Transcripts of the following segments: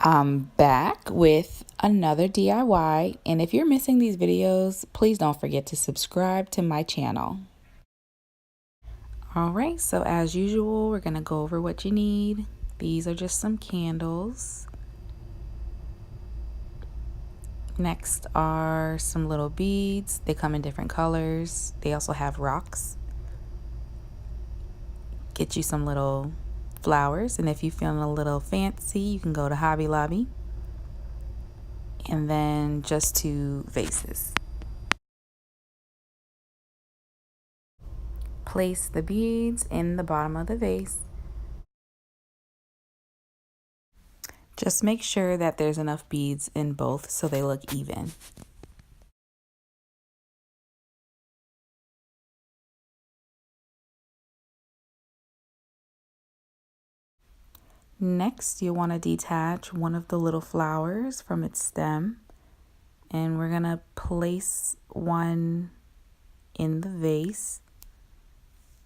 I'm back with another DIY, and if you're missing these videos, please don't forget to subscribe to my channel. Alright, so as usual, we're going to go over what you need. These are just some candles. Next are some little beads. They come in different colors. They also have rocks. Get you some little flowers, and if you're feeling a little fancy, you can go to Hobby Lobby. And then just 2 vases. Place the beads in the bottom of the vase. Just make sure that there's enough beads in both so they look even. Next, you want to detach one of the little flowers from its stem, and we're going to place one in the vase.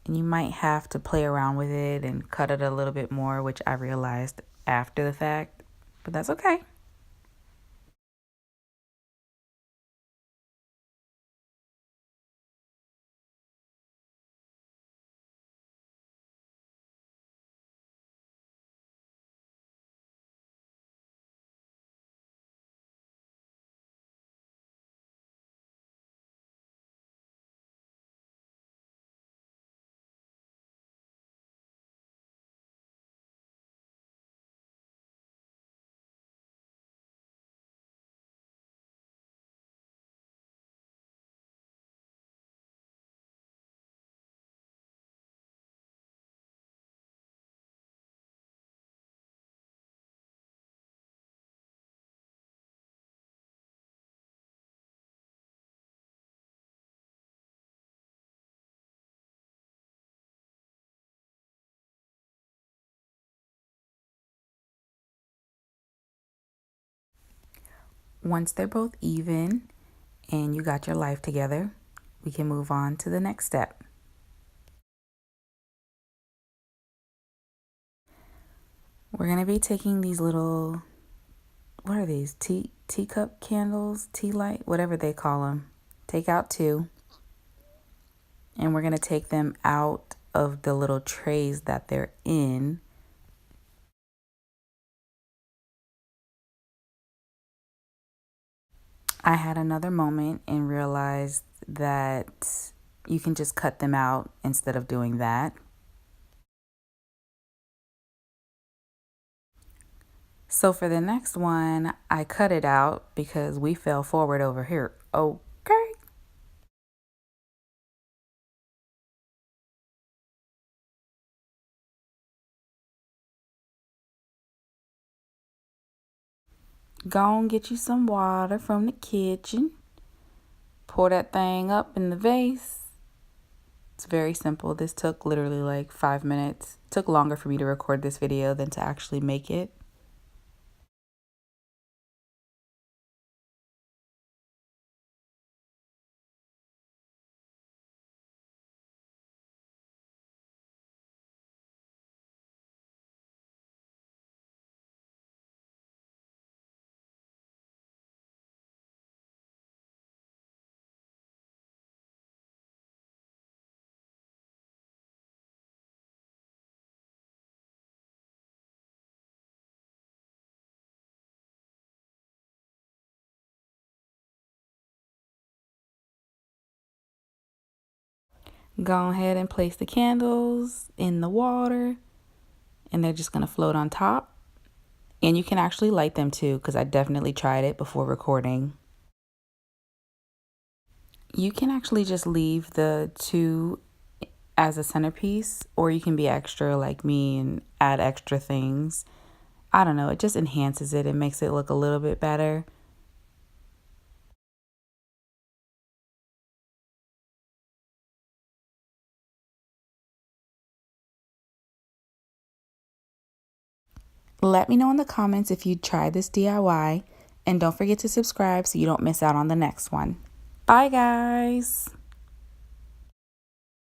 And you might have to play around with it and cut it a little bit more, which I realized after the fact, but that's okay. Once they're both even and you got your life together, we can move on to the next step. We're going to be taking these little, what are these? Teacup candles, tea light, whatever they call them. Take out 2. And we're going to take them out of the little trays that they're in. I had another moment and realized that you can just cut them out instead of doing that. So for the next one, I cut it out because we fell forward over here. Okay. Go and get you some water from the kitchen. Pour that thing up in the vase. It's very simple. This took literally like 5 minutes. It took longer for me to record this video than to actually make it. Go ahead and place the candles in the water, and they're just going to float on top. And you can actually light them too, because I definitely tried it before recording. You can actually just leave the 2 as a centerpiece, or you can be extra like me and add extra things. I don't know, it just enhances it and makes it look a little bit better. Let me know in the comments if you tried this DIY, and don't forget to subscribe so you don't miss out on the next one. Bye guys!